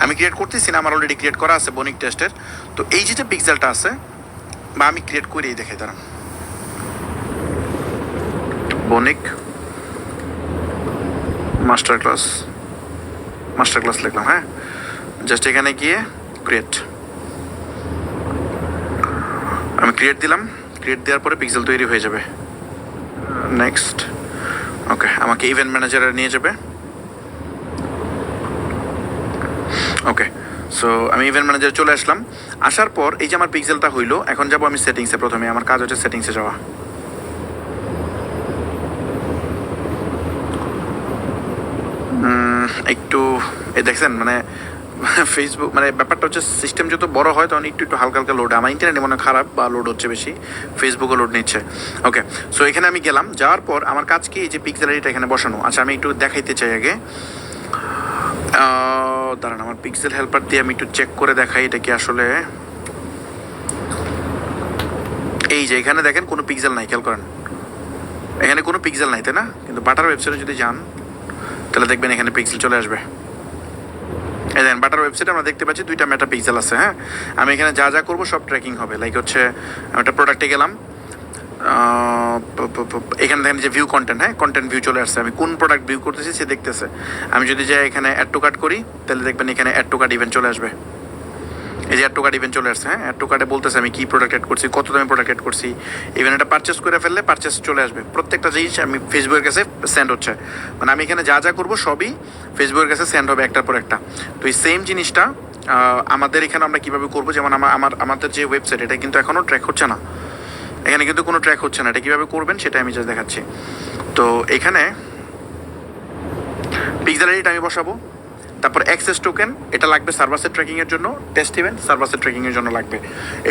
আমি ক্রিয়েট করতেছি না, আমার অলরেডি ক্রিয়েট করা আছে বনিক টেস্টের। তো এই যে পিক্সেলটা আছে, বা আমি ক্রিয়েট করেই দেখাই দাঁড়ান, বনিক মাস্টার ক্লাস লিখলাম, হ্যাঁ, জাস্ট এখানে গিয়ে ক্রিয়েট, আমি ক্রিয়েট দিলাম। ক্রিয়েট দেওয়ার পরে পিক্সেল তৈরি হয়ে যাবে। নেক্সট, ওকে, আমাকে ইভেন্ট ম্যানেজারে নিয়ে যাবে। ওকে, সো আমি ইভেন্ট ম্যানেজারে চলে আসলাম। আসার পর এই যে আমার পিক্সেলটা হইলো, এখন যাব আমি সেটিংসে। প্রথমে আমার কাজ হচ্ছে সেটিংসে যাওয়া। একটু এই দেখছেন, মানে ফেসবুক, মানে ব্যাপারটা হচ্ছে সিস্টেম যত বড় হয় তখন একটু হালকা হালকা লোড। আমার ইন্টারনেট মনে খারাপ বা লোড হচ্ছে বেশি, ফেসবুকও লোড নিচ্ছে। ওকে, সো এখানে আমি গেলাম। যাওয়ার পর আমার কাজ কি, এই যে পিক্সেল এটা এখানে বসানো। আচ্ছা, আমি একটু দেখাইতে চাই আগে, দাঁড়ান, আমার পিক্সেল হেল্পার দিয়ে আমি একটু চেক করে দেখাই এটা কি আসলে। এই যে এখানে দেখেন কোনো পিক্সেল নাই, খেয়াল করেন, এখানে কোনো পিক্সেল নাই, তাই না? কিন্তু বাটার ওয়েবসাইটে যদি যান তাহলে দেখবেন এখানে পিক্সেল চলে আসবে। এই দেখেন বাটার ওয়েবসাইটে আমরা দেখতে পাচ্ছি 2টা মেটা পিক্সেল আছে। হ্যাঁ, আমি এখানে যা যা করবো সব ট্র্যাকিং হবে। লাইক হচ্ছে আমি একটা প্রোডাক্টে গেলাম, এখানে দেখেন যে ভিউ কন্টেন্ট, হ্যাঁ, কন্টেন্ট ভিউ চলে আসছে। আমি কোন প্রোডাক্ট ভিউ করতেছি সে দেখতেছে। আমি যদি যাই এখানে অ্যাড টু কার্ট করি তাহলে দেখবেন এখানে অ্যাড টু কার্ট ইভেন্ট চলে আসবে। এই যে অ্যাড টু কার্ট ইভেন্ট চলে আসছে। হ্যাঁ, অ্যাড টু কার্টে বলতেছে আমি কি প্রোডাক্ট অ্যাড করছি, কত দামে প্রোডাক্ট অ্যাড করছি। ইভেন এটা পারচেস করে ফেললে পারচেস চলে আসবে। প্রত্যেকটা জিনিস আমি ফেসবুকের কাছে সেন্ড হচ্ছে, মানে আমি এখানে যা যা করবো সবই ফেসবুকের কাছে সেন্ড হবে একটার পর একটা। তো এই সেম জিনিসটা আমাদের এখানে আমরা কীভাবে করবো, যেমন আমাদের যে ওয়েবসাইট এটা কিন্তু এখনও ট্র্যাক হচ্ছে না, এখানে কিন্তু কোনো ট্র্যাক হচ্ছে না। এটা কীভাবে করবেন সেটা আমি জাস্ট দেখাচ্ছি। তো এখানে পিক্সেল আইডিটা আমি বসাবো, তারপর অ্যাক্সেস টোকেন এটা লাগবে সার্ভার সাইড ট্র্যাকিংয়ের জন্য, টেস্ট ইভেন্ট সার্ভার সাইড ট্র্যাকিংয়ের জন্য লাগবে।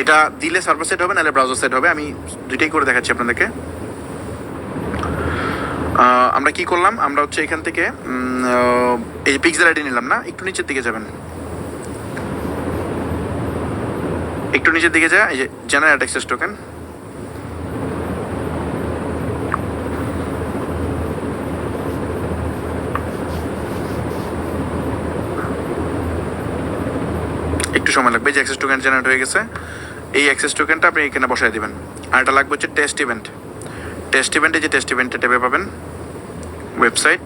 এটা দিলে সার্ভার সাইড হবে, নাহলে ব্রাউজার সাইড হবে। আমি দুইটাই করে দেখাচ্ছি আপনাদেরকে। আমরা কি করলাম, আমরা হচ্ছে এখান থেকে এই পিক্সেল আইডি নিলাম না, একটু নিচের দিকে যাবেন, একটু নিচের দিকে যায়, এই যে জেনারেট অ্যাক্সেস টোকেন। একটু সময় লাগবে, যে অ্যাক্সেস টোকেন জেনারেট হয়ে গেছে। এই অ্যাক্সেস টোকেনটা আপনি এখানে বসায় দিবেন। আর এটা লাগবে হচ্ছে টেস্ট ইভেন্ট। টেস্ট ইভেন্টে যে টেস্ট ইভেন্টটা টেপে পাবেন ওয়েবসাইট,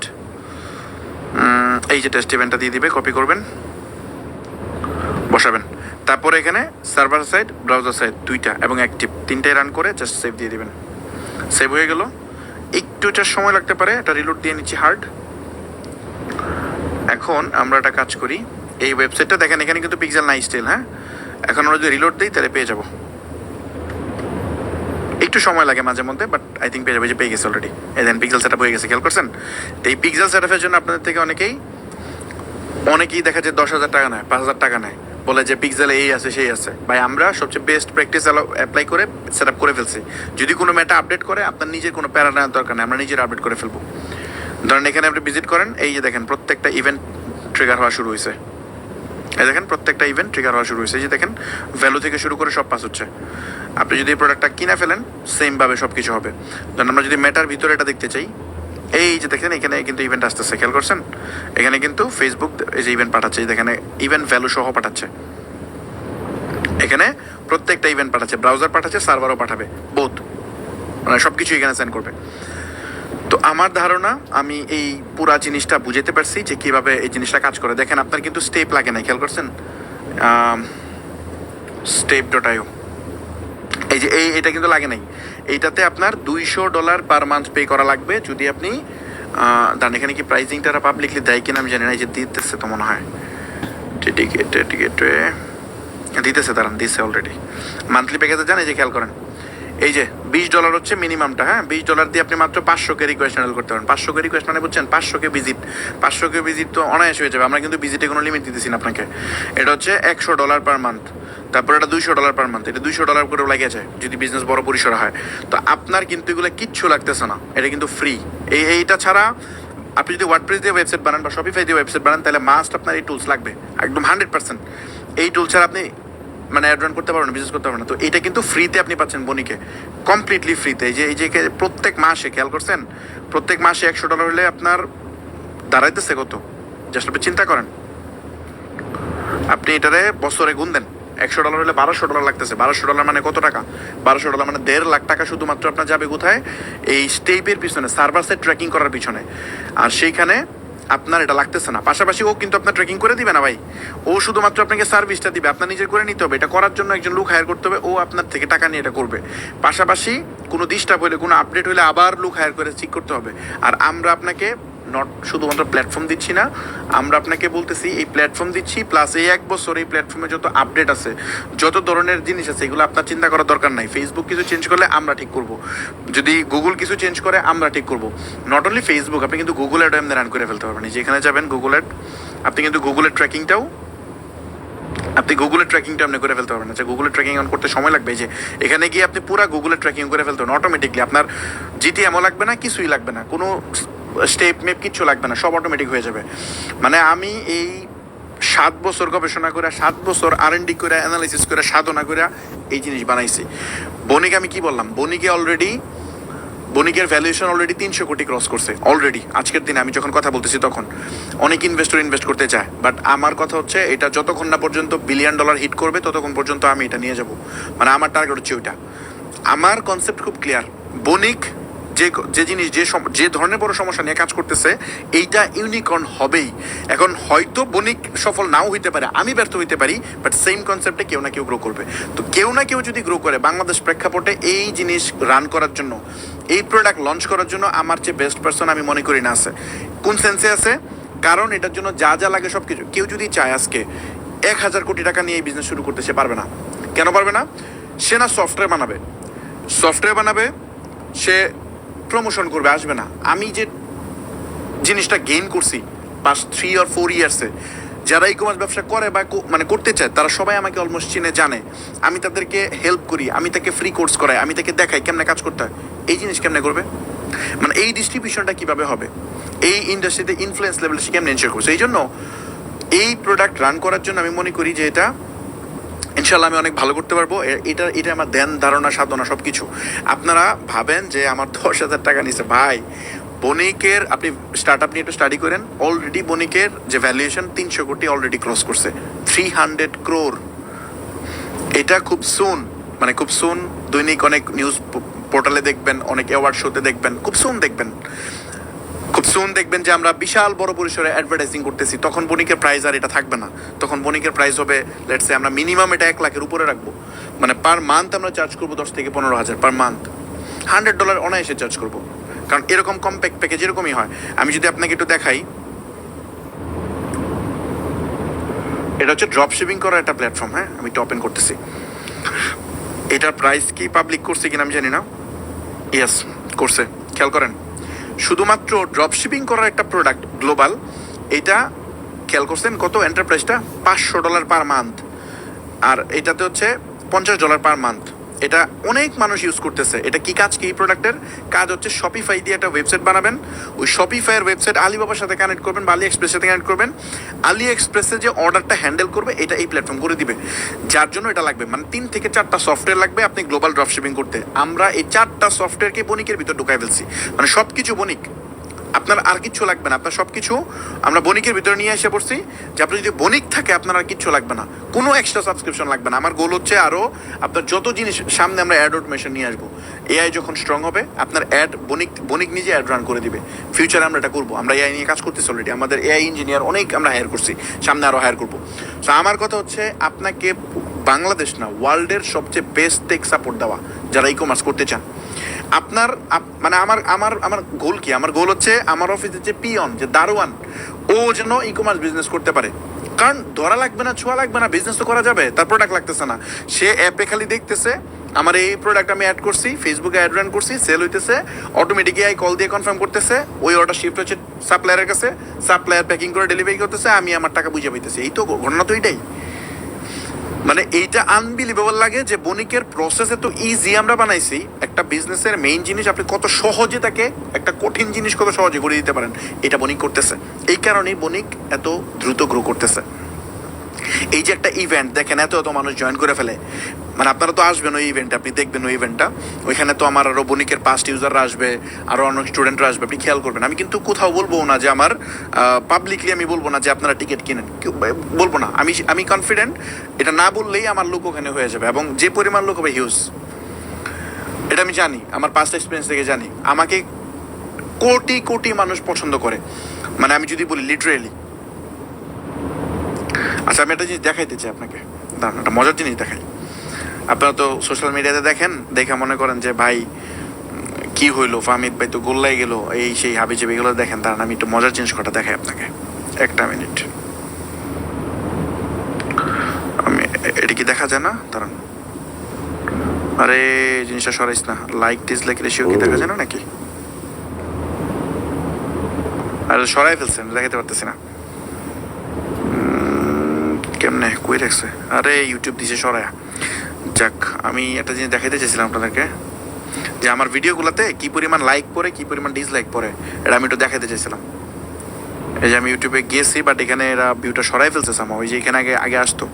এই যে টেস্ট ইভেন্টটা দিয়ে দিবে, কপি করবেন, বসাবেন। তারপরে এখানে সার্ভার সাইড ব্রাউজার সাইড দুইটা এবং অ্যাক্টিভ তিনটাই রান করে জাস্ট সেভ দিয়ে দিবেন। সেভ হয়ে গেল। একটু এটার সময় লাগতে পারে, এটা রিলোড দিয়ে নিচ্ছি হার্ড। এখন আমরা একটা কাজ করি, এই ওয়েবসাইটটা দেখেন এখানে কিন্তু পিক্সেল নাই স্টিল। হ্যাঁ, এখন আমরা যদি রিলোড দিই তাহলে পেয়ে যাবো। একটু সময় লাগে মাঝে মধ্যে, বাট আই থিঙ্ক পেয়ে যাবে, যে পেয়ে গেছে অলরেডি। এই দেন পিক্সেল সেট আপ হয়ে গেছে, খেয়াল করছেন? তো এই পিক্সেল সেট আপের জন্য আপনাদের থেকে অনেকেই দেখা যায় 10,000 টাকা নেয়, 5,000 টাকা নেয়, বলে যে পিক্সেলে এই আছে সেই আছে। ভাই আমরা সবচেয়ে বেস্ট প্র্যাকটিস অ্যাপ্লাই করে সেট আপ করে ফেলছি। যদি কোনো মেটা আপডেট করে আপনার নিজের কোনো প্যারা নেওয়ার দরকার নেই, আমরা নিজের আপডেট করে ফেলবো। ধরেন এখানে আপনি ভিজিট করেন, এই যে দেখেন প্রত্যেকটা ইভেন্ট ট্রিগার হওয়া শুরু হয়েছে। এই দেখেন প্রত্যেকটা ইভেন্ট ট্রিগার হওয়া শুরু হয়েছে। এই যে দেখেন ভ্যালু থেকে শুরু করে সব পাস হচ্ছে। আপনি যদি এই প্রোডাক্টটা কিনে ফেলেন সেমভাবে সব কিছু হবে। ধরেন আমরা যদি মেটার ভিতরে এটা দেখতে চাই, এই যে দেখেন এখানে কিন্তু ইভেন্ট আসতেছে, খেয়াল করছেন? এখানে কিন্তু ফেসবুক এই যে ইভেন্ট পাঠাচ্ছে, এখানে ইভেন্ট ভ্যালু সহ পাঠাচ্ছে। এখানে প্রত্যেকটা ইভেন্ট পাঠাচ্ছে, ব্রাউজার পাঠাচ্ছে, সার্ভারও পাঠাবে, বোথ, মানে সব কিছু এখানে সেন্ড করবে। তো আমার ধারণা আমি এই পুরা জিনিসটা বুঝতে পারছি যে কীভাবে এই জিনিসটা কাজ করে। দেখেন আপনার কিন্তু স্টেপ লাগে না, খেয়াল করছেন? step.io, এই যে এটা কিন্তু লাগে নাই। এইটাতে আপনার $200 পার মান্থ পে করা লাগবে যদি আপনি দাঁড়ান, এখানে কি প্রাইসিংটা পাবলিকলি দেয় কিনা আমি জানি না। এই যে দিতেছে তো মনে হয়, টিকিট দিতেছে, দাঁড়ান, দিচ্ছে অলরেডি। মান্থলি প্যাকেজে যান, এই যে খেয়াল করেন, এই যে $20 হচ্ছে মিনিমামটা। হ্যাঁ, $20 দিয়ে আপনি মাত্র 500কে রিকোয়েস্ট হ্যান্ডেল করতে পারেন। 500কে রিকোয়েস্ট মানে বুঝছেন, 500কে ভিজিট তো অনায়াস হয়ে যাবে। আমরা কিন্তু ভিজিটে কোনো লিমিট দিতেছি না আপনাকে। এটা হচ্ছে $100 পার মান্থ, তারপর এটা $200 পার মান্থ। এটা $200 করে লাগে যায় যদি বিজনেস বড় পরিসরে হয়। তো আপনার কিন্তু এগুলো কিচ্ছু লাগতেছে না, এটা কিন্তু ফ্রি। এইটা ছাড়া আপনি যদি ওয়ার্ডপ্রেস দিয়ে ওয়েবসাইট বানান বা শপিফাই দিয়ে ওয়েবসাইট বানান তাহলে মাস্ট আপনার এই টুলস লাগবে, একদম 100%। এই টুলস ছাড়া আপনি মানে অ্যাড রান করতে পারবেন না, বিজনেস করতে পারবেন না। তো এটা কিন্তু ফ্রিতে আপনি পাচ্ছেন বনিকে, কমপ্লিটলি ফ্রিতে। এই যে প্রত্যেক মাসে, খেয়াল করছেন, প্রত্যেক মাসে $100 হলে আপনার দাঁড়াইতেছে কত, জাস্ট আপনি চিন্তা করেন। আপনি এটারে বছরে গুণ দেন, $100 হলে $1200 লাগতেছে। $1200 মানে কত টাকা? $1200 মানে 1.5 লাখ টাকা শুধুমাত্র আপনার যাবে কোথায়? এই স্টেপের পিছনে, সার্ভার ট্র্যাকিং করার পিছনে। আর সেইখানে আপনার এটা লাগতেছে না। পাশাপাশি ও কিন্তু আপনার ট্র্যাকিং করে দিবে না ভাই, ও শুধুমাত্র আপনাকে সার্ভিসটা দিবে, আপনার নিজের করে নিতে হবে। এটা করার জন্য একজন লোক হায়ার করতে হবে, ও আপনার থেকে টাকা নিয়ে এটা করবে। পাশাপাশি কোনো ডিস্টার্ব হলে, কোনো আপডেট হলে আবার লোক হায়ার করে ঠিক করতে হবে। আর আমরা আপনাকে নট শুধুমাত্র প্ল্যাটফর্ম দিচ্ছি না, আমরা আপনাকে বলতেছি এই প্ল্যাটফর্ম দিচ্ছি, প্লাস এই 1 বছর এই প্ল্যাটফর্মে যত আপডেট আছে, যত ধরনের জিনিস আছে, এগুলো আপনার চিন্তা করার দরকার নাই। ফেসবুক কিছু চেঞ্জ করলে আমরা ঠিক করব, যদি গুগল কিছু চেঞ্জ করে আমরা ঠিক করব। নট অনলি ফেসবুক, আপনি কিন্তু গুগল অ্যাডও এমনি রান করে ফেলতে পারবেন। যেখানে যাবেন গুগল অ্যাড, আপনি কিন্তু গুগলের ট্র্যাকিংটাও আপনি করে ফেলতে পারবেন। আচ্ছা, গুগলের ট্র্যাকিং অন করতে সময় লাগবে, যে এখানে গিয়ে আপনি পুরো গুগলের ট্র্যাকিং করে ফেলতে পারেন অটোমেটিকলি। আপনার জিটিএমও লাগবে না, কিছুই লাগবে না, কোনো স্টেপ মেপ কিচ্ছু লাগবে না, সব অটোমেটিক হয়ে যাবে। মানে আমি এই 7 বছর গবেষণা করে, 7 বছর R&D করে, অ্যানালাইসিস করে, সাধনা করে এই জিনিস বানাইছি। বণিক আমি কি বললাম, বণিকের ভ্যালুয়েশন অলরেডি 300 কোটি ক্রস করছে অলরেডি। আজকের দিনে আমি যখন কথা বলতেছি তখন অনেক ইনভেস্টর ইনভেস্ট করতে চায়, বাট আমার কথা হচ্ছে এটা যতক্ষণ না পর্যন্ত $1 বিলিয়ন হিট করবে ততক্ষণ পর্যন্ত আমি এটা নিয়ে যাব। মানে আমার টার্গেট হচ্ছে ওইটা। আমার কনসেপ্ট খুব ক্লিয়ার। বণিক যে জিনিস, যে ধরনের বড় সমস্যা নিয়ে কাজ করতেছে, এইটা ইউনিকর্ন হবেই। এখন হয়তো বণিক সফল নাও হইতে পারে, আমি ব্যর্থ হইতে পারি, বাট সেম কনসেপ্টে কেউ না কেউ গ্রো করবে। তো কেউ না কেউ যদি গ্রো করে, বাংলাদেশ প্রেক্ষাপটে এই জিনিস রান করার জন্য, এই প্রোডাক্ট লঞ্চ করার জন্য আমার চেয়ে বেস্ট পারসন আমি মনে করি না আছে। কোন সেন্সে আছে? কারণ এটার জন্য যা যা লাগে সব কিছু, কেউ যদি চায় আজকে 1000 কোটি টাকা নিয়ে এই বিজনেস শুরু করতে, সে পারবে না। কেন পারবে না? সে না সফটওয়্যার বানাবে, সে প্রমোশন করবে, আসবে না। আমি যে জিনিসটা গেইন করছি পাস্ট 3 or 4 ইয়ার্সে, যারা ই কমার্স ব্যবসা করে বা মানে করতে চায়, তারা সবাই আমাকে অলমোস্ট চিনে, জানে। আমি তাদেরকে হেল্প করি, আমি তাকে ফ্রি কোর্স করাই, আমি তাকে দেখাই কেমনে কাজ করতে হয়। এই জিনিস কেমনে করবে? মানে এই ডিস্ট্রিবিউশনটা কিভাবে হবে, এই ইন্ডাস্ট্রিতে ইনফ্লুয়েন্স লেভেল সে কেমনে এনশিওর করছে। এই জন্য এই প্রোডাক্ট রান করার জন্য আমি মনে করি যে এটা ইনশাল্লাহ আমি অনেক ভালো করতে পারবো। এটা আমার ধ্যান ধারণা সাধনা সব কিছু। আপনারা ভাবেন যে আমার 10,000 টাকা নিছে, ভাই বণিকের আপনি স্টার্ট আপ নিয়ে একটু স্টাডি করেন। অলরেডি বণিকের যে ভ্যালুয়েশন 300 কোটি অলরেডি ক্রস করছে, 300 crore। এটা খুব সুন, মানে খুব সুন দৈনিক অনেক নিউজ পোর্টালে দেখবেন, অনেক অ্যাওয়ার্ড শোতে দেখবেন, খুব সুন দেখবেন যে আমরা বিশাল বড় পরিসরে অ্যাডভার্টাইজিং করতেছি। তখন বণিকের প্রাইস আর এটা থাকবে না, তখন বণিকের প্রাইস হবে লেটস সে আমরা মিনিমাম এটা 1 লাখের উপরে রাখবো। মানে পার মান্থ আমরা চার্জ করবো 10 থেকে 15,000 পার মান্থ। $100 অনায়াসে চার্জ করবো, কারণ এরকম কম্প্যাক্ট প্যাকেজ এরকমই হয়। আমি যদি আপনাকে একটু দেখাই, এটা হচ্ছে ড্রপ শিপিং করার একটা প্ল্যাটফর্ম। হ্যাঁ, আমি এটা ওপেন করতেছি। এটার প্রাইস কি পাবলিক করছে কিনা আমি জানি না। ইয়েস করছে, খেয়াল করেন। শুধুমাত্র ড্রপ শিপিং করার একটা প্রোডাক্ট গ্লোবাল, এটা খেয়াল করছেন কত? এন্টারপ্রাইজটা $500 পার মান্থ, আর এটাতে হচ্ছে $50 পার মান্থ। এটা অনেক মানুষ ইউজ করতেছে। এটা কি কাজ, কি প্রোডাক্টের কাজ হচ্ছে শপিফাই দিয়ে একটা ওয়েবসাইট বানাবেন। ওই শপিফাইয়ের ওয়েবসাইট আলিবাবার সাথে কানেক্ট করবেন বা আলি এক্সপ্রেসের সাথে কানেক্ট করবেন। আলি এক্সপ্রেসে যে অর্ডারটা হ্যান্ডেল করবে, এটা এই প্ল্যাটফর্ম করে দিবে। যার জন্য এটা লাগবে মানে 3 থেকে 4টা সফটওয়্যার লাগবে আপনি গ্লোবাল ড্রপ শিপিং করতে। আমরা এই 4টা সফটওয়্যারকে বণিকের ভিতর ঢুকাই ফেলছি। মানে সব কিছু বণিক, আপনার আর কিচ্ছু লাগবে না। আপনার সব কিছু আমরা বণিকের ভিতরে নিয়ে এসে পড়ছি, যে আপনার যদি বণিক থাকে আপনার আর কিচ্ছু লাগবে না, কোনো এক্সট্রা সাবস্ক্রিপশন লাগবে না। আমার গোল হচ্ছে আরও আপনার যত জিনিস সামনে আমরা অ্যাড অটোমেশন নিয়ে আসবো। এআই যখন স্ট্রং হবে, আপনার অ্যাড বণিক নিজে অ্যাড রান করে দিবে। ফিউচারে আমরা এটা করবো। আমরা এআই নিয়ে কাজ করতেছি অলরেডি, আমাদের এআই ইঞ্জিনিয়ার অনেক আমরা হায়ার করছি, সামনে আরও হায়ার করবো। তো আমার কথা হচ্ছে আপনাকে বাংলাদেশ না, ওয়ার্ল্ডের সবচেয়ে বেস্ট টেক সাপোর্ট দেওয়া যারা ই কমার্স করতে চান। আপনার মানে আমার গোল কি? আমার গোল হচ্ছে আমার অফিসের যে পিয়ন, যে দারোয়ান, ও যেন ই কমার্স বিজনেস করতে পারে। কারণ ধরা লাগবে না, ছোঁয়া লাগবে না, বিজনেস তো করা যাবে। তার প্রোডাক্ট লাগতেছে না, সে অ্যাপে খালি দেখতেছে আমার এই প্রোডাক্ট আমি অ্যাড করছি, ফেসবুকে অ্যাড রান করছি, সেল হইতেছে, অটোমেটিক এআই কল দিয়ে কনফার্ম করতেছে, ওই অর্ডার শিফট হচ্ছে সাপ্লায়ারের কাছে, সাপ্লায়ার প্যাকিং করে ডেলিভারি করতেছে, আমি আমার টাকা বুঝে পাইতেছি। এই তো ঘটনা, তো এইটাই। মানে এইটা আনবিলিভেবল লাগে যে বণিকের প্রসেস এত ইজি আমরা বানাইছি। একটা বিজনেসের মেইন জিনিস আপনি কত সহজে তাকে একটা কঠিন জিনিস কত সহজে করে দিতে পারেন, এটা বণিক করতেছে। এই কারণেই বণিক এত দ্রুত গ্রো করতেছে। এই যে একটা ইভেন্ট দেখেন, এত মানুষ জয়েন করে ফেলে, মানে আপনারা তো আসবেন ওই ইভেন্টে, আপনি দেখবেন ওই ইভেন্টটা, ওইখানে তো আমার আরও বণিকের পাস্ট ইউজাররা আসবে, আরও অনেক স্টুডেন্টরা আসবে, আপনি খেয়াল করবেন। আমি কিন্তু কোথাও বলবো না যে আমার পাবলিকলি আমি বলবো না যে আপনারা টিকিট কিনেন, বলবো না। আমি কনফিডেন্ট এটা না বললেই আমার লোক ওখানে হয়ে যাবে, এবং যে পরিমাণ লোক হবে হিউজ, এটা আমি জানি, আমার পাস্ট এক্সপিরিয়েন্স থেকে জানি। আমাকে কোটি কোটি মানুষ পছন্দ করে, মানে আমি যদি বলি লিটারেলি। আচ্ছা, আমি একটা জিনিস দেখাইতে চাই আপনাকে, দাঁড়ান একটা মজার জিনিস দেখাই। আপনারা তো সোশ্যাল মিডিয়াতে দেখেন, দেখে মনে করেন যে ভাই কি হইলো, ফাহমিদ ভাই তো গোল্লাই গেল, এই সেই হাবিজাবি, এগুলো দেখেন। দাঁড়ান আমি একটু মজার জিনিস কটা দেখাই আপনাকে, একটা মিনিট। আমি এটা কি দেখা যায় না? দাঁড়ান, আরে জিনিসটা সরাইস না, লাইক ডিসলাইক রেশিও কি দেখা যায় না নাকি? আরে সরাই ফেলছেন, দেখাতে পারতেছি না কেমনে, কই রাখছে? আরে ইউটিউব দিছে সরায়া। যাক, আমি একটা জিনিস দেখাইতে চাইছিলাম আপনাদেরকে, যে আমার ভিডিওগুলোতে কি পরিমাণ লাইক পড়ে, কি পরিমাণ ডিসলাইক পড়ে, এটা আমি একটু দেখাইতে চাইছিলাম। এই যে আমি ইউটিউবে গেছি, বাট এখানে এরা ভিউটা সরাই ফেলছে সামা। ওই যে এখানে আগে আগে আসতো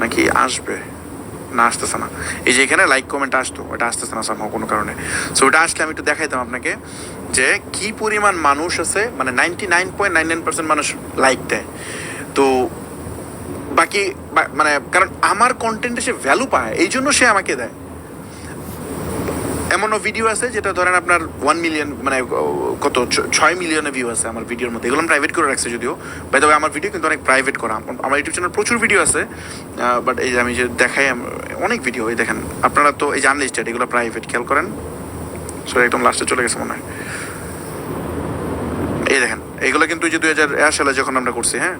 নাকি আসবে না, আসতেছে না। এই যে এখানে লাইক কমেন্ট আসতো, ওটা আসতেছে না সামা কোনো কারণে। সো ওটা আসলে আমি একটু দেখাইতাম আপনাকে যে কি পরিমাণ মানুষ আছে, মানে 99.99% মানুষ লাইক দেয়। তো বাকি মানে কারণ আমার কন্টেন্টে সে ভ্যালু পায়, এই জন্য সে আমাকে দেয়। এমনও ভিডিও আছে যেটা ধরেন আপনার 1 মিলিয়ন, মানে কত 6 মিলিয়নের ভিউ আছে আমার ভিডিওর মধ্যে। এগুলো আমি প্রাইভেট করে রাখছি যদিও, বাই দ্য ওয়ে আমার ভিডিও কিন্তু অনেক প্রাইভেট করা। আমার ইউটিউব চ্যানেল প্রচুর ভিডিও আছে, বাট এই যে আমি যে দেখাই অনেক ভিডিও, এই দেখেন আপনারা তো এই যে আনলিস্টেড, এগুলো প্রাইভেট, খেয়াল করেন। সরি, একদম লাস্টে চলে গেছে মনে হয়। এই দেখেন এগুলো কিন্তু যে 2001 সালে যখন আমরা করছি, হ্যাঁ,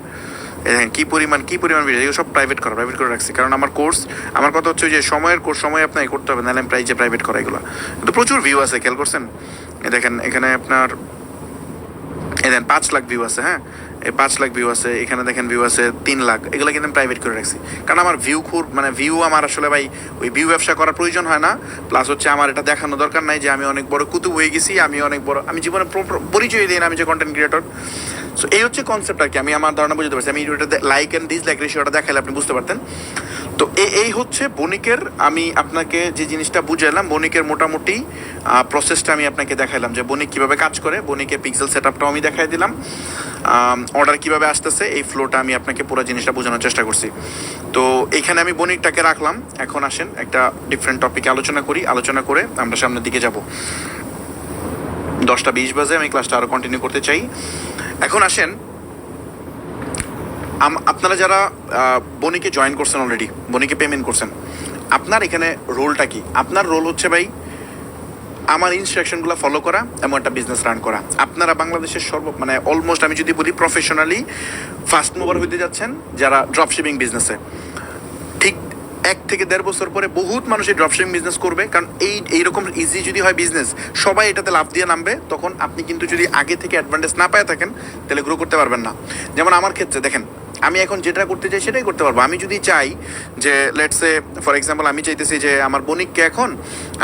এই দেখেন কি পরিমাণ ভিডিও, এগুলো সব প্রাইভেট করে রাখছি। কারণ আমার কোর্স, আমার কথা হচ্ছে যে সময়ের কোর্স সময় আপনাকে করতে হবে, নাহলে আমি প্রাইজে প্রাইভেট করা এগুলো। কিন্তু প্রচুর ভিউ আছে, খেয়াল করছেন? এই দেখেন এখানে আপনার এই দেখেন 5 লাখ ভিউ আছে, হ্যাঁ, এই 5 লাখ ভিউ আছে। এখানে দেখেন ভিউ আছে 3 লাখ। এগুলো কিন্তু আমি প্রাইভেট করে রাখছি, কারণ আমার ভিউ আমার আসলে ভাই ওই ভিউ ব্যবসা করার প্রয়োজন হয় না। প্লাস হচ্ছে আমার এটা দেখানো দরকার নাই যে আমি অনেক বড় কুতুব হয়ে গেছি, আমি জীবনে পরিচয় দিই না আমি যে কন্টেন্ট ক্রিয়েটর। সো এই হচ্ছে কনসেপ্ট আর কি। আমি আমার ধারণা বুঝতে পারছি, আমি এটা লাইক অ্যান্ড ডিসলাইক রেশিওটা দেখালে আপনি বুঝতে পারতেন। তো এই হচ্ছে বণিকের, আমি আপনাকে যে জিনিসটা বুঝাইলাম, বণিকের মোটামুটি প্রসেসটা আমি আপনাকে দেখাইলাম, যে বণিক কীভাবে কাজ করে, বণিকের পিক্সেল সেট আপটাও আমি দেখাই দিলাম, অর্ডার কীভাবে আসতেছে, এই ফ্লোটা আমি আপনাকে পুরো জিনিসটা বোঝানোর চেষ্টা করছি। তো এইখানে আমি বণিকটাকে রাখলাম। এখন আসেন একটা ডিফারেন্ট টপিকে আলোচনা করে আমরা সামনের দিকে যাব। 10টা 20 বাজে, আমি ক্লাসটা আরও কন্টিনিউ করতে চাই। এখন আসেন, আপনারা যারা বণিকে জয়েন করছেন, অলরেডি বণিকে পেমেন্ট করছেন, আপনার এখানে রোলটা কি? আপনার রোল হচ্ছে ভাই আমার ইনস্ট্রাকশনগুলো ফলো করা এবং একটা বিজনেস রান করা। আপনারা বাংলাদেশের মানে অলমোস্ট আমি যদি বলি প্রফেশনালি ফার্স্ট মুভার হইতে যাচ্ছেন যারা ড্রপশিপিং বিজনেসে। ঠিক 1 থেকে 1.5 বছর পরে বহুত মানুষ এই ড্রপশিপিং বিজনেস করবে, কারণ এইরকম ইজি যদি হয় বিজনেস, সবাই এটাতে লাভ দিয়ে নামবে। তখন আপনি কিন্তু যদি আগে থেকে অ্যাডভান্টেজ না পায় থাকেন, তাহলে গ্রো করতে পারবেন না। যেমন আমার ক্ষেত্রে দেখেন, আমি এখন যেটা করতে চাই সেটাই করতে পারবো। আমি যদি চাই যে লেটস সে ফর এক্সাম্পল, আমি চাইতেছি যে আমার বণিককে এখন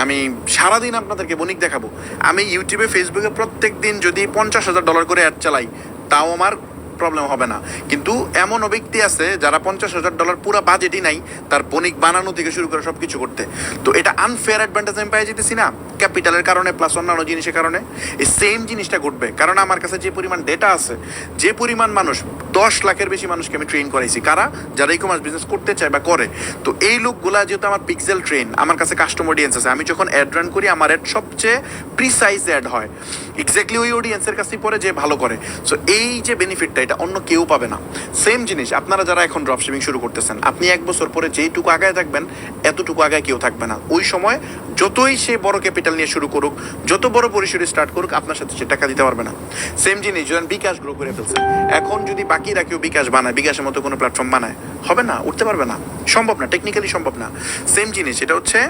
আমি সারাদিন আপনাদেরকে বণিক দেখাবো, আমি ইউটিউবে ফেসবুকে প্রত্যেক দিন যদি $50,000 করে অ্যাড চালাই, তাও আমার প্রবলেম হবে না। কিন্তু এমনও ব্যক্তি আছে যারা $50,000 পুরো বাজেটই নাই, তার বণিক বানানো থেকে শুরু করে সব কিছু করতে। তো এটা আনফেয়ার অ্যাডভান্টেজ আমি পাই যেতেছি না, ক্যাপিটালের কারণে প্লাস অন্যান্য জিনিসের কারণে। এই সেম জিনিসটা ঘটবে, কারণ আমার কাছে যে পরিমাণ ডেটা আছে, যে পরিমাণ মানুষ, 10 লাখের বেশি মানুষকে আমি ট্রেন করাইছি, কারা যারা ই কমার্স বিজনেস করতে চায় বা করে। তো এই লোকগুলা যেহেতু আমার পিক্সেল ট্রেন, আমার কাছে কাস্টম অডিয়েন্স আছে, আমি যখন অ্যাড রান করি আমার অ্যাড সবচেয়ে প্রিসাইজ অ্যাড হয়, এক্স্যাক্টলি ওই অডিয়েন্সের কাছেই পরে যে ভালো করে। সো এই যে বেনিফিটটা, এটা অন্য কেউ পাবে না। সেম জিনিস আপনারা যারা এখন ড্রপশিপিং শুরু করতেছেন, আপনি 1 বছর পরে যেইটুকু আগায় থাকবেন, এতটুকু আগায় কেউ থাকবে না। ওই সময় যতই সে বড় ক্যাপিটাল নিয়ে শুরু করুক, যত বড় পরিসরে স্টার্ট করুক, আপনার সাথে সে টাকা দিতে পারবে না। সেম জিনিস যখন বিকাশ গ্রো করে ফেলছে, এখন যদি বাকিরা কেউ বিকাশ বানায়, বিকাশের মতো কোনো প্ল্যাটফর্ম বানায়, হবে না, উঠতে পারবে না, সম্ভব না, টেকনিক্যালি সম্ভব না। সেম জিনিস, এটা হচ্ছে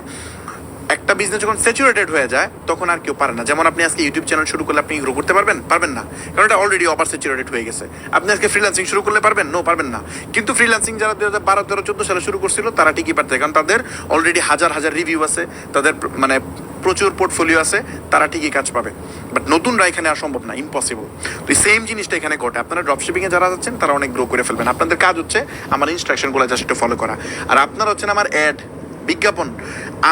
একটা বিজনেস যখন স্যাচুরেটেড হয়ে যায়, তখন আর কেউ পারে না। যেমন আপনি আজকে ইউটিউব চ্যানেল শুরু করলে আপনি গ্রো করতে পারবেন না, কারণ এটা অলরেডি ওভার স্যাচুরেটেড হয়ে গেছে। আপনি আজকে ফ্রিল্যান্সিং শুরু করলে পারবেন না। কিন্তু ফ্রিল্যান্সিং যারা 2012, 13, 14 সালে শুরু করছিল, তারা ঠিকই পারত, কারণ তাদের অলরেডি হাজার রিভিউ আছে, তাদের মানে প্রচুর পোর্টফোলিও আছে, তারা ঠিকই কাজ পাবে। বাট নতুনরা এখানে আর সম্ভব না, ইম্পসিবল। তো সেম জিনিসটা এখানে ঘটে। আপনারা ড্রপশিপিংয়ে যারা যাচ্ছেন, তারা অনেক গ্রো করে ফেলবেন। আপনাদের কাজ হচ্ছে আমার ইনস্ট্রাকশনগুলো জাস্ট একটু ফলো করা, আর আপনারা হচ্ছেন আমার অ্যাড বিজ্ঞাপন।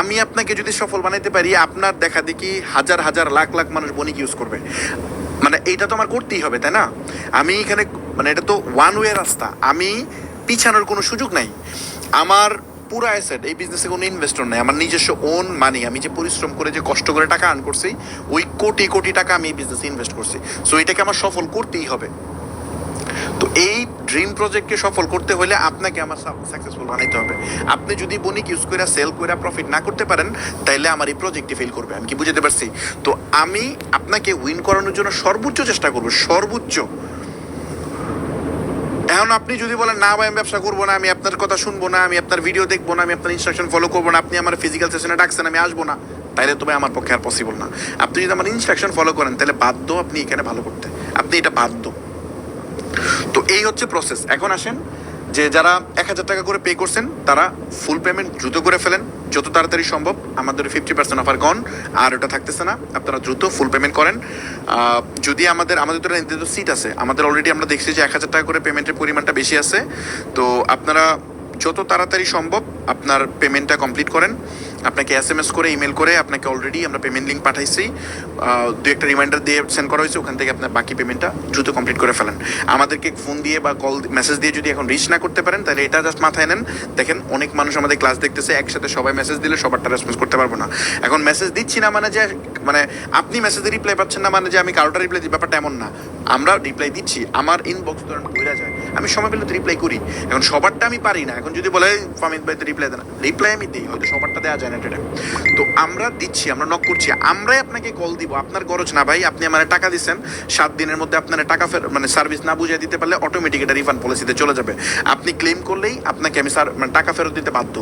আমি আপনাকে যদি সফল বানাইতে পারি, আপনার দেখা দেখি হাজার হাজার লাখ লাখ মানুষ বণিক ইউজ করবে। মানে এইটা তো আমার করতেই হবে, তাই না? আমি এখানে মানে এটা তো ওয়ান ওয়ে রাস্তা, আমি পিছানোর কোনো সুযোগ নাই। আমার পুরো অ্যাসেট, এই বিজনেসে কোনো ইনভেস্টর নেই, আমার নিজস্ব ওন মানি, আমি যে পরিশ্রম করে যে কষ্ট করে টাকা আর্ন করছি, ওই কোটি কোটি টাকা আমি এই বিজনেসে ইনভেস্ট করছি। সো এটাকে আমার সফল করতেই হবে। তো এই ড্রিম প্রজেক্টকে সফল করতে হলে আপনাকে আমার সাকসেসফুল বানাইতে হবে। আপনি যদি বণিক ইউজ করে সেল করে প্রফিট না করতে পারেন, তাইলে আমার এই প্রজেক্টটি ফেল করবে। আমি কি বুঝতে পারছি? তো আমি আপনাকে উইন করানোর জন্য সর্বোচ্চ চেষ্টা করবো, সর্বোচ্চ। এখন আপনি যদি বলেন না ভাই আমি ব্যবসা করবো না, আমি আপনার কথা শুনবো না, আমি আপনার ভিডিও দেখবো না, আমি আপনার ইনস্ট্রাকশন ফলো করবো না, আপনি আমার ফিজিক্যাল সেশনে ডাকছেন আমি আসবো না, তাইলে তো ভাই আমার পক্ষে আর পসিবল না। আপনি যদি আমার ইনস্ট্রাকশন ফলো করেন, তাহলে বাধ্য আপনি এখানে ভালো করতে, আপনি এটা বাধ্য। তো এই হচ্ছে প্রসেস। এখন আসেন যে যারা 1,000 টাকা করে পে করছেন, তারা ফুল পেমেন্ট দ্রুত করে ফেলেন, যত তাড়াতাড়ি সম্ভব। আমাদের 50% অফার গন, আর ওটা থাকতেছে না। আপনারা দ্রুত ফুল পেমেন্ট করেন। যদি আমাদের তো নির্ধারিত সিট আছে, আমাদের অলরেডি আমরা দেখছি যে 1,000 টাকা করে পেমেন্টের পরিমাণটা বেশি আছে। তো আপনারা যত তাড়াতাড়ি সম্ভব আপনার পেমেন্টটা কমপ্লিট করেন। আপনাকে SMS করে, ইমেল করে আপনাকে অলরেডি আমরা পেমেন্ট লিঙ্ক পাঠাইছি, দু একটা রিমাইন্ডার দিয়ে সেন্ড করা হয়েছে, ওখান থেকে আপনার বাকি পেমেন্টটা দ্রুত কমপ্লিট করে ফেলেন। আমাদেরকে ফোন দিয়ে বা কল মেসেজ দিয়ে যদি এখন রিচ না করতে পারেন, তাহলে এটা জাস্ট মাথায় নেন। দেখেন অনেক মানুষ আমাদের ক্লাস দেখতেছে, একসাথে সবাই মেসেজ দিলে সবারটা রেসপন্স করতে পারবো না। এখন মেসেজ দিচ্ছি না মানে যে মানে আপনি মেসেজে রিপ্লাই পাচ্ছেন না মানে যে আমি কারোটা রিপ্লাই দিই, ব্যাপারটা এমন না। আমরা রিপ্লাই দিচ্ছি, আমার ইনবক্স ধরেন ঘুরে যায়, আমি সময় পেলে তো রিপ্লাই করি। এখন সবারটা আমি পারি না। এখন যদি বলে ফামিদ ভাই তো রিপ্লাই দেন, রিপ্লাই আমি দিই, হয়তো সবারটা দেওয়া যায় না এটা। তো আমরা দিচ্ছি, আমরা নক করছি, আমরাই আপনাকে কল দিব। আপনার গরজ না ভাই, আপনি আমার টাকা দিচ্ছেন, 7 দিনের মধ্যে আপনার টাকা মানে সার্ভিস না বুঝিয়ে দিতে পারলে অটোমেটিক এটা রিফান্ড পলিসিতে চলে যাবে। আপনি ক্লেম করলেই আপনাকে আমি মানে টাকা ফেরত দিতে বাধ্য।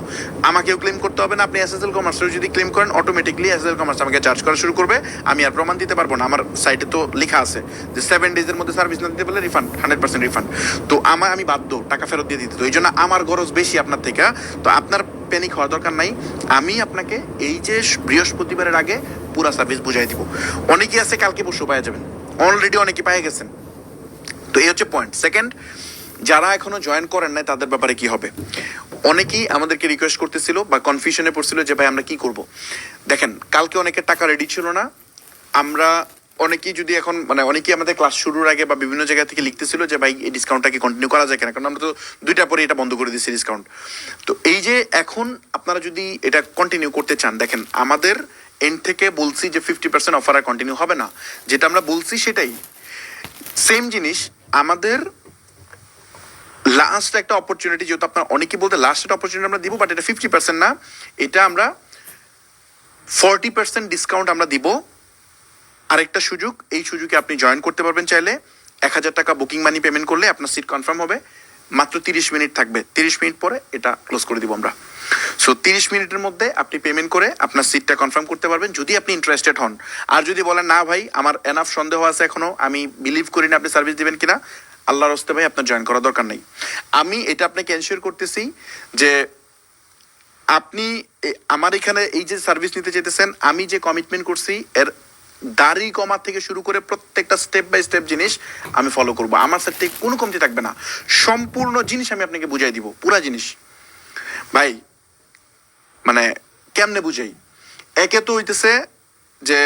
আমাকেও ক্লেম করতে হবে না। আপনি SSL কমার্সেও যদি ক্লেম করেন, অটোমেটিকলি SSL কমার্স আমাকে চার্জ করা শুরু করবে। আমি আর প্রমাণ দিতে পারবো না। আমার সাইটে তো লেখা আছে যে 7 ডেজের মধ্যে সার্ভিস না দিতে পারলে রিফান্ড, 100% রিফান্ড। তো আমি বাধ্য টাকা ফেরত দিয়ে দিতে। তো এই জন্য আমার গরজ বেশি আপনার থেকে। তো আপনার প্যানিক হওয়ার দরকার নাই। আমি আপনাকে এই যে বৃহস্পতিবারের আগে পুরা সার্ভিস বুঝাই দিব। অনেকেই আছে কালকে পরশু পাওয়া যাবেন, অলরেডি অনেকে পেয়ে গেছেন। তো এই হচ্ছে পয়েন্ট। সেকেন্ড, যারা এখনো জয়েন করেন নাই তাদের ব্যাপারে কি হবে? অনেকেই আমাদেরকে রিকোয়েস্ট করতেছিল বা কনফিউশনে পড়ছিল যে ভাই আমরা কি করব। দেখেন, কালকে অনেকের টাকা রেডি ছিল না। আমরা অনেকেই যদি এখন মানে অনেকেই আমাদের ক্লাস শুরুর আগে বা বিভিন্ন জায়গা থেকে লিখতেছিল যে ভাই এই ডিসকাউন্টটাকে কন্টিনিউ করা যায় কিনা, কারণ আমরা তো 2টা পরে এটা বন্ধ করে দিচ্ছি ডিসকাউন্ট। তো এই যে এখন আপনারা যদি এটা কন্টিনিউ করতে চান, দেখেন আমাদের এন্ড থেকে বলছি যে 50% অফার আর কন্টিনিউ হবে না। যেটা আমরা বলছি সেটাই সেম জিনিস। আমাদের লাস্ট একটা অপরচুনিটি, যেহেতু আপনার অনেকেই বলতে লাস্ট একটা অপরচুনিটি আমরা দিব, বাট এটা 50% না, এটা আমরা 40% ডিসকাউন্ট আমরা দিব। আরেকটা সুযোগ, এই সুযোগে আপনি জয়েন করতে পারবেন চাইলে। 1,000 টাকা বুকিং মানি পেমেন্ট করলে আপনার সিট কনফার্ম হবে। মাত্র 30 মিনিট থাকবে, 30 মিনিট পরে এটা ক্লোজ করে দিব আমরা। সো 30 মিনিটের মধ্যে আপনি পেমেন্ট করে আপনার সিটটা কনফার্ম করতে পারবেন, যদি আপনি ইন্টারেস্টেড হন। আর যদি বলেন না ভাই আমার এনাফ সন্দেহ আছে এখনো, আমি বিলিভ করি না আপনি সার্ভিস দিবেন কিনা, আল্লাহর হস্তে ভাই আপনার জয়েন করার দরকার নেই। আমি এটা আপনাকে এনশিওর করতেছি যে আপনি আমার এখানে এই যে সার্ভিস নিতে যেতেছেন, আমি যে কমিটমেন্ট করছি এর দাড়ি কমা থেকে শুরু করে প্রত্যেকটা স্টেপ বাই স্টেপ জিনিস আমি ফলো করবো। আমার সাথে থেকে কোনো কমতি থাকবে না, সম্পূর্ণ জিনিস আমি আপনাকে বুঝাই দিব, পুরা জিনিস। ভাই মানে কেমনে বুঝাই? একে তো হইতেছে যে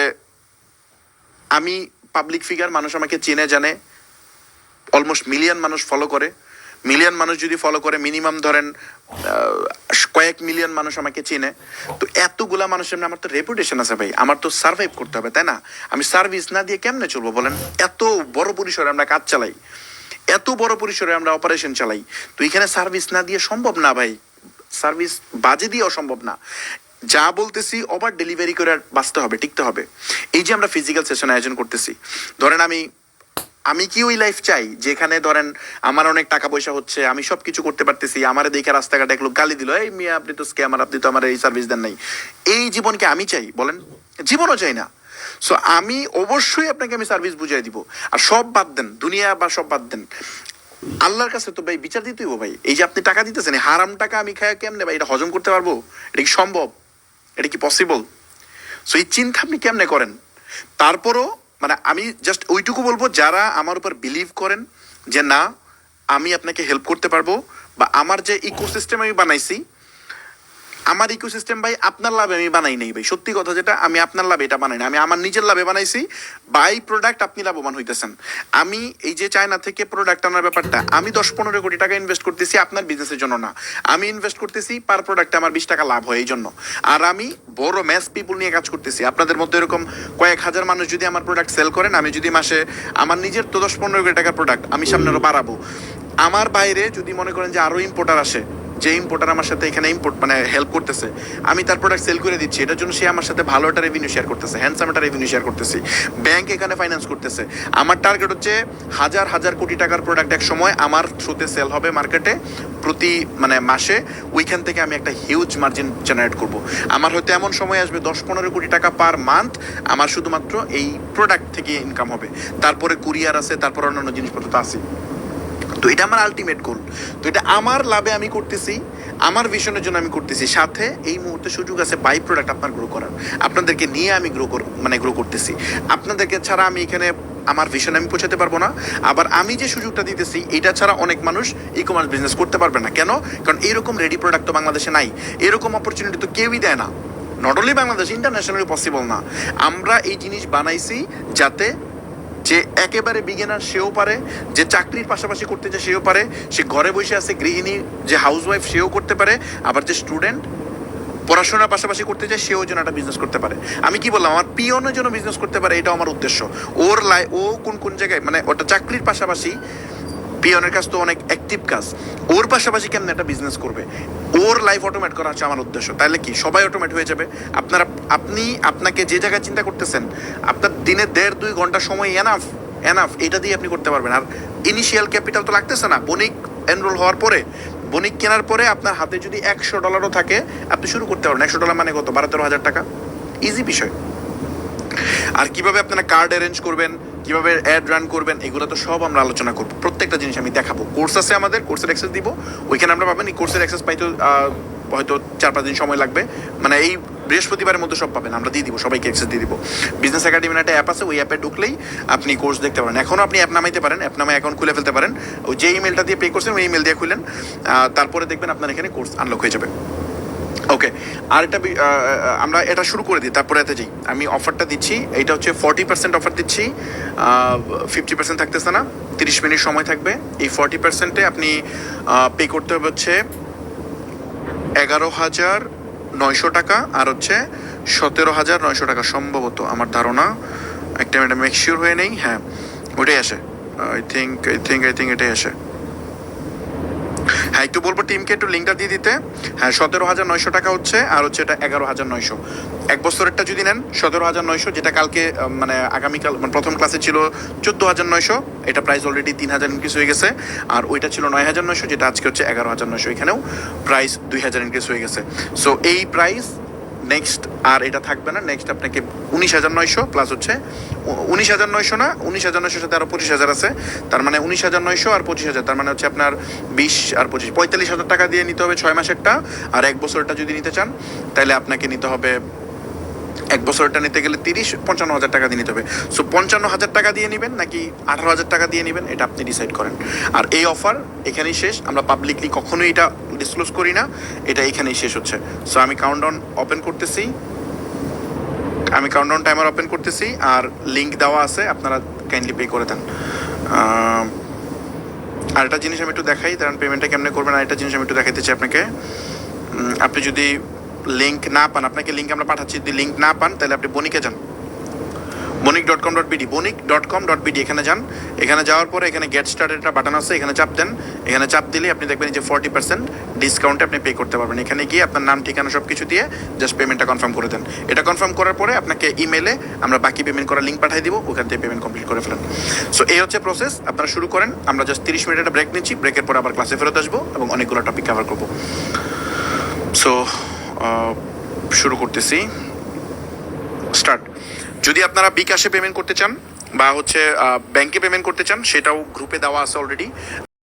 আমি পাবলিক ফিগার, মানুষ আমাকে চেনে জানে, অলমোস্ট মিলিয়ন মানুষ ফলো করে। মিলিয়ন মানুষ যদি ফলো করে, মিনিমাম ধরেন কয়েক মিলিয়ন মানুষ আমাকে চেনে। তো এতগুলা মানুষের সামনে আমার তো রেপুটেশন আছে ভাই, আমার তো সার্ভাইভ করতে হবে, তাই না? আমি সার্ভিস না দিয়ে কেমনে চলবো বলেন? এত বড় পরিসরে আমরা কাজ চালাই, এত বড় পরিসরে আমরা অপারেশন চালাই, তো এখানে সার্ভিস না দিয়ে সম্ভব না ভাই। সার্ভিস বাজে দিয়ে অসম্ভব না। যা বলতেছি ওভার ডেলিভারি করে বাঁচতে হবে, টিকতে হবে। এই যে আমরা ফিজিক্যাল সেশন আয়োজন করতেছি, ধরেন আমি কি ওই লাইফ চাই যেখানে ধরেন আমার অনেক টাকা পয়সা হচ্ছে, আমি সব কিছু করতে পারতেছি, আমার দেখে রাস্তাঘাটে এক লোক গালি দিল, এই মিয়া আপনি তো স্ক্যামার, আপনি তো আমার এই সার্ভিস দেন নাই। এই জীবনকে আমি চাই বলেন? জীবনও চাই না। সো আমি অবশ্যই আপনাকে আমি সার্ভিস বুঝাই দিব। আর সব বাদ দেন, দুনিয়া বা সব বাদ দেন, আল্লাহর কাছে তো ভাই বিচার দিতেই ভাই। এই যে আপনি টাকা দিতেছেন, হারাম টাকা আমি খাই কেমনে ভাই? এটা হজম করতে পারবো? এটা কি সম্ভব? এটা কি পসিবল? সো এই চিন্তা আপনি কেমনে করেন? তারপরও মানে আমি জাস্ট ওইটুকু বলবো, যারা আমার উপর বিলিভ করেন যে না আমি আপনাকে হেল্প করতে পারবো, বা আমার যে ইকোসিস্টেম আমি বানাইছি আমার ইকোসিস্টেম ভাই আপনার লাভে আমি বানাই নাই ভাই, সত্যি কথা যেটা, আমি আপনার লাভে এটা বানাই না, আমি আমার নিজের লাভে বানাইছি। বাই প্রোডাক্ট আপনি লাভবান হইতেছেন। আমি এই যে চায়না থেকে প্রোডাক্ট আনার ব্যাপারটা, আমি 10-15 কোটি টাকা ইনভেস্ট করতেছি আপনার বিজনেসের জন্য না, আমি ইনভেস্ট করতেছি পার প্রোডাক্টে আমার 20 টাকা লাভ হয় এই জন্য। আর আমি বড় ম্যাস পিপুল নিয়ে কাজ করতেছি, আপনাদের মধ্যে এরকম কয়েক হাজার মানুষ যদি আমার প্রোডাক্ট সেল করেন, আমি যদি মাসে আমার নিজের তো 10-15 কোটি টাকার প্রোডাক্ট আমি সামনে আরো বাড়াবো। আমার বাইরে যদি মনে করেন যে আরো ইম্পোর্টার আসে, যে ইম্পোর্টার আমার সাথে এখানে ইম্পোর্ট মানে হেল্প করতেছে, আমি তার প্রোডাক্ট সেল করে দিচ্ছি, এটার জন্য সে আমার সাথে ভালো একটা রেভিনিউ শেয়ার করতেছে, হ্যান্ডসাম একটা রেভিনিউ শেয়ার করতেছি, ব্যাংক এখানে ফাইন্যান্স করতেছে। আমার টার্গেট হচ্ছে হাজার হাজার কোটি টাকার প্রোডাক্ট এক সময় আমার থ্রুতে সেল হবে মার্কেটে প্রতি মানে মাসে, ওইখান থেকে আমি একটা হিউজ মার্জিন জেনারেট করব। আমার হয়তো এমন সময় আসবে 10-15 কোটি টাকা পার মান্থ আমার শুধুমাত্র এই প্রোডাক্ট থেকে ইনকাম হবে, তারপরে কুরিয়ার আছে, তারপর অন্যান্য জিনিসপত্র তো আছে। তো এটা আমার আলটিমেট গোল। তো এটা আমার লাভে আমি করতেছি, আমার ভিশনের জন্য আমি করতেছি, সাথে এই মুহূর্তে সুযোগ আছে বাই প্রোডাক্ট আপনার গ্রো করার, আপনাদেরকে নিয়ে আমি গ্রো করতেছি। আপনাদেরকে ছাড়া আমি এখানে আমার ভিশন আমি পৌঁছাতে পারবো না। আবার আমি যে সুযোগটা দিতেছি এটা ছাড়া অনেক মানুষ ই কমার্স বিজনেস করতে পারবে না। কেন? কারণ এইরকম রেডি প্রোডাক্ট তো বাংলাদেশে নাই, এরকম অপরচুনিটি তো কেউই দেয় না, not only Bangladesh, internationally possible না। আমরা এই জিনিস বানাইছি যাতে যে একেবারে বিগিনার সেও পারে, যে চাকরির পাশাপাশি করতে চায় সেও পারে, সে ঘরে বসে আছে গৃহিণী যে হাউসওয়াইফ সেও করতে পারে, আবার যে স্টুডেন্ট পড়াশোনার পাশাপাশি করতে চায় সেও যেন একটা বিজনেস করতে পারে। আমি কি বললাম, আমার পিয়নের জন্য বিজনেস করতে পারে, এটাও আমার উদ্দেশ্য। ও কোন জায়গায় মানে ওটা চাকরির পাশাপাশি, পিয়নের কাজ তো অনেক অ্যাক্টিভ কাজ, ওর পাশাপাশি কেমন একটা বিজনেস করবে, ওর লাইফ অটোমেট করা হচ্ছে আমার উদ্দেশ্য। তাহলে কি সবাই অটোমেট হয়ে যাবে? আপনাকে যে জায়গায় চিন্তা করতেছেন, আপনার দিনে 1.5-2 ঘন্টা সময় এনাফ, এটা দিয়ে আপনি করতে পারবেন। আর ইনিশিয়াল ক্যাপিটাল তো লাগতেছে না। বণিক এনরোল হওয়ার পরে, বণিক কেনার পরে আপনার হাতে যদি $100 থাকে, আপনি শুরু করতে পারবেন। $100 মানে কত? 12-13 হাজার টাকা, ইজি বিষয়। আর কিভাবে আপনারা কার্ড অ্যারেঞ্জ করবেন, কিভাবে অ্যাড রান করবেন, এগুলো তো সব আমরা আলোচনা করবো, প্রত্যেকটা জিনিস আমি দেখাবো। কোর্স আছে আমাদের, কোর্সের অ্যাক্সেস দিব, ওইখানে আমরা পাবেন। এই কোর্সের অ্যাক্সেস পাইতে হয়তো 4-5 দিন সময় লাগবে, মানে এই বৃহস্পতিবারের মধ্যে সব পাবেন, আমরা দিয়ে দিব, সবাইকে অ্যাক্সেস দিয়ে দিব। বিজনেস একাডেমির একটা অ্যাপ আছে, ওই অ্যাপে ঢুকলেই আপনি কোর্স দেখতে পারেন। এখনও আপনি অ্যাপ নামাইতে পারেন, অ্যাপ নামে অ্যাকাউন্ট খুলে ফেলতে পারেন, ওই যে ইমেলটা দিয়ে পে করছেন ওই ইমেল দিয়ে খুলেন, তারপরে দেখবেন আপনার এখানে কোর্স আনলক হয়ে যাবে। ওকে, আর এটা আমরা এটা শুরু করে দিই, তারপরে এতে যাই। আমি অফারটা দিচ্ছি, এটা হচ্ছে 40% অফার দিচ্ছি, 50% থাকতেছে না, 30 মিনিট সময় থাকবে। এই 40%-এ আপনি পে করতে হবে হচ্ছে 11,900 টাকা, আর হচ্ছে 17,900 টাকা সম্ভবত, আমার ধারণা। একটা মিনিট মেক শিওর হয়ে নেই, হ্যাঁ ওইটাই আসে, আই থিঙ্ক এটাই আসে। হ্যাঁ, একটু বলবো টিমকে একটু লিঙ্কটা দিয়ে দিতে। হ্যাঁ, 17,900 টাকা হচ্ছে, আর হচ্ছে এটা 11,900। 1 বছরেরটা যদি নেন 17,900, যেটা কালকে মানে আগামীকাল মানে প্রথম ক্লাসে ছিল 14,900, এটা প্রাইস অলরেডি 3,000 ইনক্রিজ হয়ে গেছে। আর ওইটা ছিল 9,900, যেটা আজকে হচ্ছে 11,900, এখানেও প্রাইস 2,000 ইনক্রিজ হয়ে গেছে। সো এই প্রাইস নেক্সট আর এটা থাকবে না, নেক্সট আপনাকে 19,900 প্লাস হচ্ছে 19,900 না, 19,900 সাথে আরও 25,000 আছে, তার মানে 19,900 আর 25,000, তার মানে হচ্ছে আপনার 20 আর 25 45,000 টাকা দিয়ে নিতে হবে 6 মাসেরটা। আর 1 বছরটা যদি নিতে চান তাহলে আপনাকে নিতে হবে, 1 বছরটা নিতে গেলে 55,000 টাকা দিয়ে নিতে হবে। সো 55,000 টাকা দিয়ে নেবেন নাকি 18,000 টাকা দিয়ে নেবেন, এটা আপনি ডিসাইড করেন। আর এই অফার এখানেই শেষ, আমরা পাবলিকলি কখনোই এটা ডিসক্লোজ করি না, এটা এখানেই শেষ হচ্ছে। সো আমি কাউন্টডাউন ওপেন করতেছি, আমি কাউন্টডাউন টাইমার ওপেন করতেছি, আর লিঙ্ক দেওয়া আছে, আপনারা কাইন্ডলি পে করে দেন। আর একটা জিনিস আমি একটু দেখাই, কারণ পেমেন্টটা কেমনে করবেন, আর একটা জিনিস আমি একটু দেখাইতে চাই আপনাকে। আপনি যদি লিঙ্ক না পান, আপনাকে লিঙ্ক আমরা পাঠাচ্ছি, যদি লিঙ্ক না পান তাহলে আপনি বণিকে যান, বণিক.com.bd, এখানে যান। এখানে যাওয়ার পরে এখানে গেট স্টার্টেড একটা বাটন আছে, এখানে চাপ দেন। এখানে চাপ দিলে আপনি দেখবেন যে 40% ডিসকাউন্টে আপনি পে করতে পারবেন। এখানে গিয়ে আপনার নাম ঠিকানা সব কিছু দিয়ে জাস্ট পেমেন্টটা কনফার্ম করে দেন। এটা কনফার্ম করার পরে আপনাকে ইমেলে আমরা বাকি পেমেন্ট করার লিঙ্ক পাঠিয়ে দিব, ওখান থেকে পেমেন্ট কমপ্লিট করে ফেলেন। সো এই হচ্ছে প্রসেস, আপনারা শুরু করেন। আমরা জাস্ট 30 মিনিট একটা ব্রেক নিচ্ছি, ব্রেকের পরে আবার ক্লাসে ফেরত আসবো এবং অনেকগুলো টপিক কভার করবো। সো শুরু করতেছি, স্টার্ট। যদি আপনারা বিকাশে পেমেন্ট করতে চান বা হচ্ছে ব্যাংকে পেমেন্ট করতে চান, সেটাও গ্রুপে দেওয়া আছে অলরেডি।